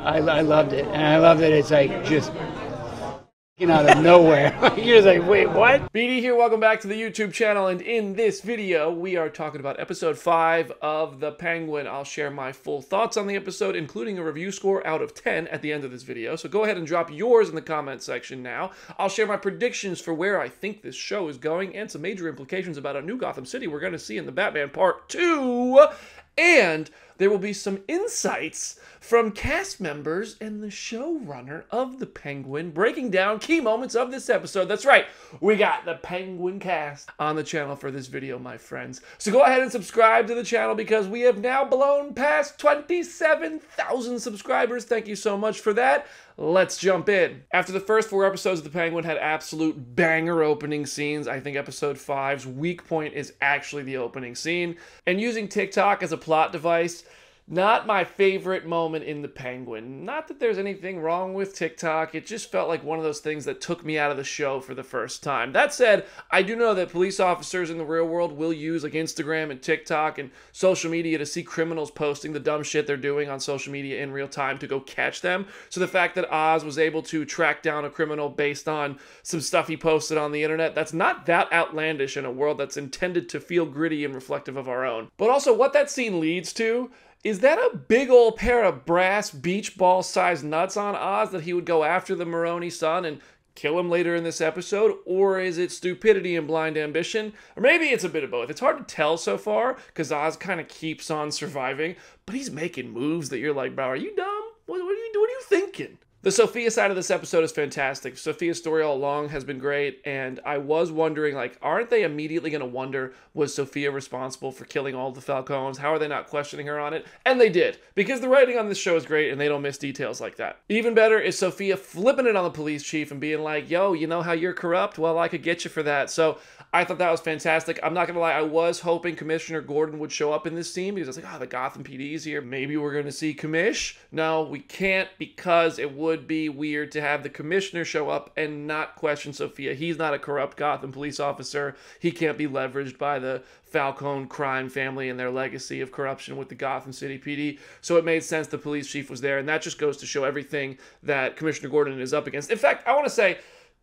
I loved it, and I love that it's like just out of nowhere. You're just like, wait, what? BD here, welcome back to the YouTube channel, and in this video, we are talking about episode 5 of The Penguin. I'll share my full thoughts on the episode, including a review score out of 10 at the end of this video, so go ahead and drop yours in the comment section now. I'll share my predictions for where I think this show is going, and some major implications about a new Gotham City we're going to see in The Batman Part 2, and there will be some insights from cast members and the showrunner of The Penguin, breaking down key moments of this episode. That's right, we got the Penguin cast on the channel for this video, my friends. So go ahead and subscribe to the channel because we have now blown past 27,000 subscribers. Thank you so much for that. Let's jump in. After the first 4 episodes, The Penguin had absolute banger opening scenes. I think episode 5's weak point is actually the opening scene. And using TikTok as a plot device, not my favorite moment in The Penguin. Not that there's anything wrong with TikTok, it just felt like one of those things that took me out of the show for the first time. That said, I do know that police officers in the real world will use like Instagram and TikTok and social media to see criminals posting the dumb shit they're doing on social media in real time to go catch them. So the fact that Oz was able to track down a criminal based on some stuff he posted on the internet, that's not that outlandish in a world that's intended to feel gritty and reflective of our own. But also what that scene leads to, is that a big old pair of brass beach ball sized nuts on Oz that he would go after the Maroni son and kill him later in this episode? Or is it stupidity and blind ambition? Or maybe it's a bit of both. It's hard to tell so far because Oz kind of keeps on surviving, but he's making moves that you're like, bro, are you dumb? What are you thinking? The Sofia side of this episode is fantastic. Sofia's story all along has been great, and I was wondering, like, aren't they immediately going to wonder, was Sofia responsible for killing all the Falcones? How are they not questioning her on it? And they did, because the writing on this show is great, and they don't miss details like that. Even better is Sofia flipping it on the police chief and being like, yo, you know how you're corrupt? Well, I could get you for that. So I thought that was fantastic. I'm not going to lie, I was hoping Commissioner Gordon would show up in this scene, because I was like, oh, the Gotham PD's here. Maybe we're going to see Commish. No, we can't, because it would be weird to have the commissioner show up and not question Sofia. He's not a corrupt Gotham police officer. He can't be leveraged by the Falcone crime family and their legacy of corruption with the Gotham City PD. So it made sense the police chief was there, and that just goes to show everything that Commissioner Gordon is up against. In fact, I want to say,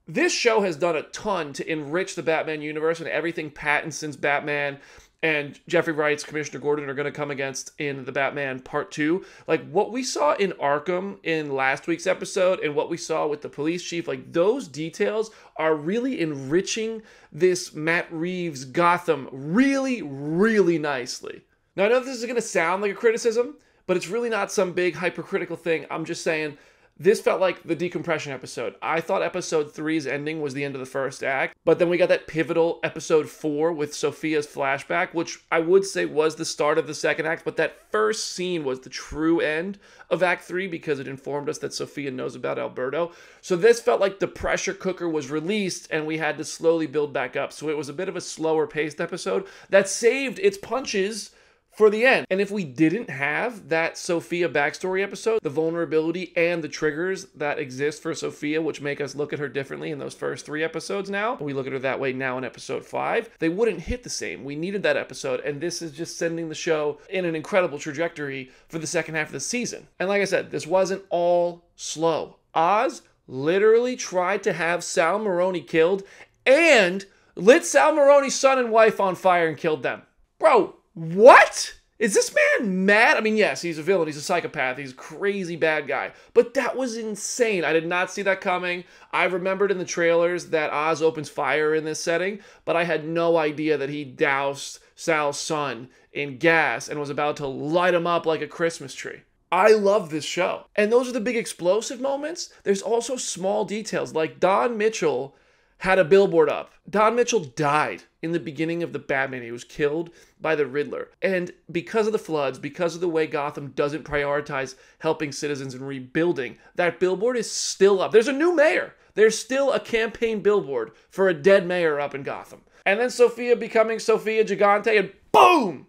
this show has done a ton to enrich the Batman universe, and everything Pattinson's Batman and Jeffrey Wright's Commissioner Gordon are going to come against in The Batman Part 2. Like, what we saw in Arkham in last week's episode and what we saw with the police chief, like, those details are really enriching this Matt Reeves Gotham really, really nicely. Now, I know this is going to sound like a criticism, but it's really not some big hypercritical thing. I'm just saying, this felt like the decompression episode. I thought episode 3's ending was the end of the first act, but then we got that pivotal episode 4 with Sofia's flashback, which I would say was the start of the second act, but that first scene was the true end of Act 3 because it informed us that Sofia knows about Alberto. So this felt like the pressure cooker was released and we had to slowly build back up. So it was a bit of a slower paced episode that saved its punches for the end. And if we didn't have that Sofia backstory episode, the vulnerability and the triggers that exist for Sofia, which make us look at her differently in those first 3 episodes now, we look at her that way now in episode 5, they wouldn't hit the same. We needed that episode, and this is just sending the show in an incredible trajectory for the second half of the season. And like I said, this wasn't all slow. Oz literally tried to have Sal Maroni killed and lit Sal Maroni's son and wife on fire and killed them. Bro, what? Is this man mad? I mean, yes, he's a villain. He's a psychopath. He's a crazy bad guy. But that was insane. I did not see that coming. I remembered in the trailers that Oz opens fire in this setting, but I had no idea that he doused Sal's son in gas and was about to light him up like a Christmas tree. I love this show. And those are the big explosive moments. There's also small details, like Don Mitchell had a billboard up. Don Mitchell died in the beginning of The Batman. He was killed by the Riddler. And because of the floods, because of the way Gotham doesn't prioritize helping citizens and rebuilding, that billboard is still up. There's a new mayor. There's still a campaign billboard for a dead mayor up in Gotham. And then Sofia becoming Sofia Gigante and boom!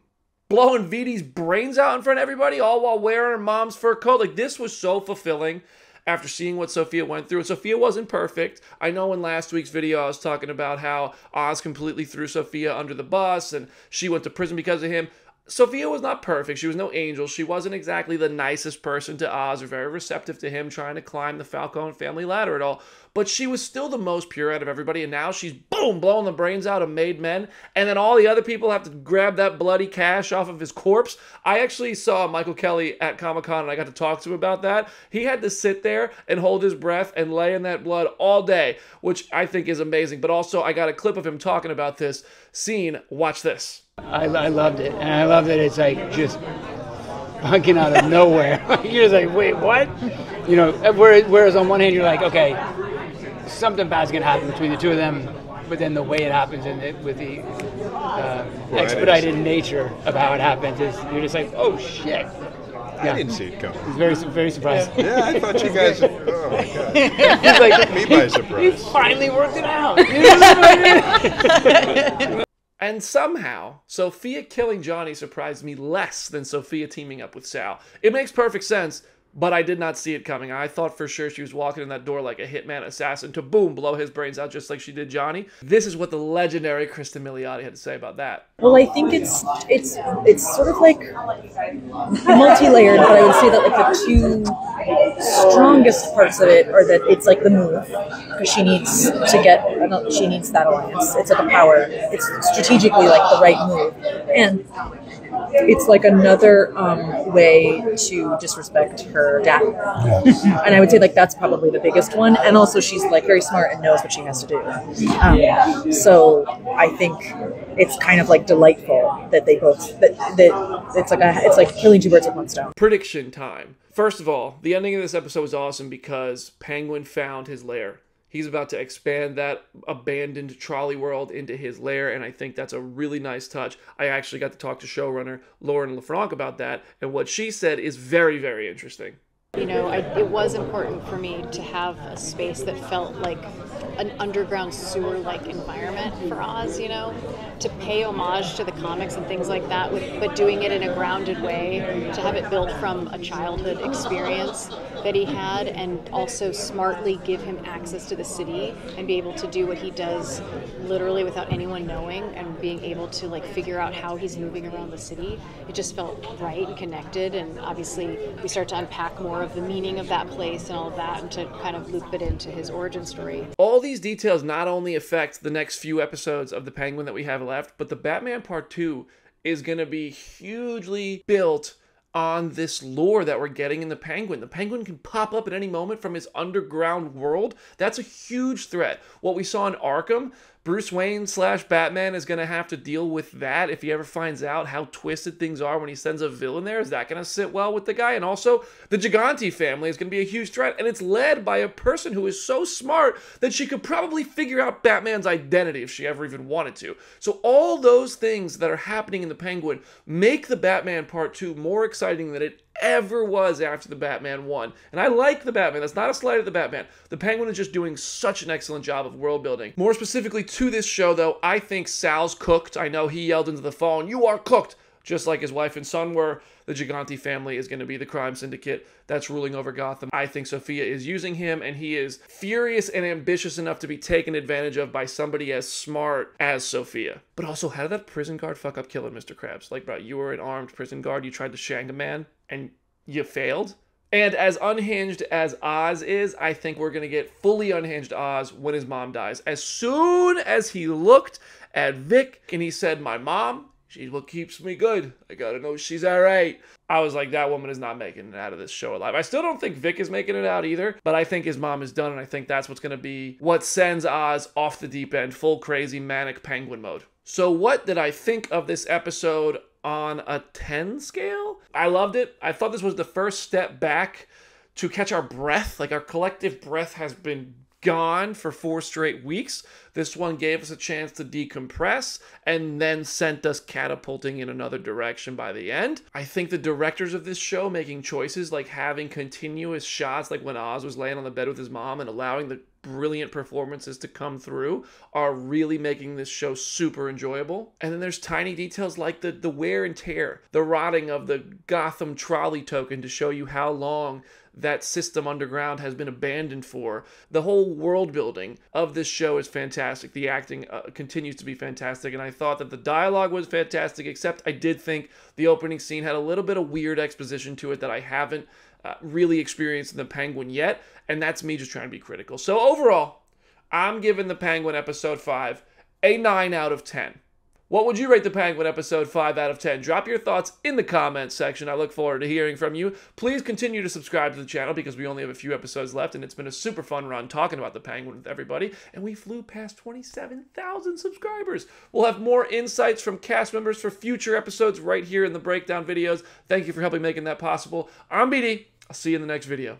Blowing VD's brains out in front of everybody, all while wearing her mom's fur coat. Like, this was so fulfilling. After seeing what Sofia went through. And Sofia wasn't perfect. I know in last week's video I was talking about how Oz completely threw Sofia under the bus and she went to prison because of him. Sofia was not perfect. She was no angel. She wasn't exactly the nicest person to Oz or very receptive to him trying to climb the Falcone family ladder at all. But she was still the most pure out of everybody, and now she's, boom, blowing the brains out of made men, and then all the other people have to grab that bloody cash off of his corpse. I actually saw Michael Kelly at Comic-Con, and I got to talk to him about that. He had to sit there and hold his breath and lay in that blood all day, which I think is amazing. But also, I got a clip of him talking about this scene. Watch this. I loved it, and I love that it's like just bunking out of nowhere. You're just like, wait, what? You know, whereas on one hand you're like, okay, something bad's gonna happen between the two of them, but then the way it happens with the expedited nature of how it happens is you're just like, oh shit. I didn't see it coming. It's very, very surprising. Yeah, I thought you guys. Oh my god! It's like, Took me by surprise. He finally worked it out. And somehow, Sofia killing Johnny surprised me less than Sofia teaming up with Sal. It makes perfect sense, but I did not see it coming. I thought for sure she was walking in that door like a hitman assassin to, boom, blow his brains out just like she did Johnny. This is what the legendary Cristin Milioti had to say about that. Well, I think it's sort of like multi-layered, but I would say that like the two strongest parts of it are that it's like the move, because she needs that alliance. It's like a power. It's strategically like the right move, and it's like another way to disrespect her dad. And I would say like that's probably the biggest one. And also she's like very smart and knows what she has to do. So I think it's kind of like delightful that they both that it's like killing two birds with one stone. Prediction time. First of all, the ending of this episode was awesome because Penguin found his lair. He's about to expand that abandoned trolley world into his lair, and I think that's a really nice touch. I actually got to talk to showrunner Lauren LeFranc about that, and what she said is very, very interesting. You know, it was important for me to have a space that felt like an underground sewer-like environment for Oz, you know, to pay homage to the comics and things like that, but doing it in a grounded way, to have it built from a childhood experience that he had, and also smartly give him access to the city and be able to do what he does literally without anyone knowing, and being able to like figure out how he's moving around the city. It just felt right and connected, and obviously we start to unpack more of the meaning of that place and all of that, and to kind of loop it into his origin story. All these details not only affect the next few episodes of The Penguin that we have left, but the Batman Part 2 is going to be hugely built on this lore that we're getting in The Penguin. The Penguin can pop up at any moment from his underground world. That's a huge threat. What we saw in Arkham, Bruce Wayne / Batman is going to have to deal with that if he ever finds out how twisted things are when he sends a villain there. Is that going to sit well with the guy? And also, the Gigante family is going to be a huge threat, and it's led by a person who is so smart that she could probably figure out Batman's identity if she ever even wanted to. So all those things that are happening in The Penguin make the Batman Part 2 more exciting than it ever was after the Batman 1. And I like the Batman. That's not a slight at the Batman. The Penguin is just doing such an excellent job of world building. More specifically to this show, though, I think Sal's cooked. I know he yelled into the phone, "You are cooked!" just like his wife and son were. The Gigante family is going to be the crime syndicate that's ruling over Gotham. I think Sofia is using him, and he is furious and ambitious enough to be taken advantage of by somebody as smart as Sofia. But also, how did that prison guard fuck up killing Mr. Krabs? Like, bro, you were an armed prison guard, you tried to shank a man, and you failed? And as unhinged as Oz is, I think we're going to get fully unhinged Oz when his mom dies. As soon as he looked at Vic and he said, "My mom, she's what keeps me good. I gotta know she's all right," I was like, that woman is not making it out of this show alive. I still don't think Vic is making it out either, but I think his mom is done, and I think that's what's going to be what sends Oz off the deep end, full crazy manic penguin mode. So what did I think of this episode on a 10 scale? I loved it. I thought this was the first step back to catch our breath. Like, our collective breath has been gone for 4 straight weeks. This one gave us a chance to decompress and then sent us catapulting in another direction by the end. I think the directors of this show making choices like having continuous shots, like when Oz was laying on the bed with his mom, and allowing the brilliant performances to come through, are really making this show super enjoyable. And then there's tiny details like the wear and tear, the rotting of the Gotham Trolley token to show you how long that system underground has been abandoned for. The whole world building of this show is fantastic. The acting continues to be fantastic, and I thought that the dialogue was fantastic, except I did think the opening scene had a little bit of weird exposition to it that I haven't really experienced in The Penguin yet, and that's me just trying to be critical. So overall, I'm giving The Penguin episode 5 a 9 out of 10. What would you rate The Penguin episode 5 out of 10? Drop your thoughts in the comments section. I look forward to hearing from you. Please continue to subscribe to the channel because we only have a few episodes left, and it's been a super fun run talking about The Penguin with everybody, and we flew past 27,000 subscribers. We'll have more insights from cast members for future episodes right here in the breakdown videos. Thank you for helping making that possible. I'm BD. I'll see you in the next video.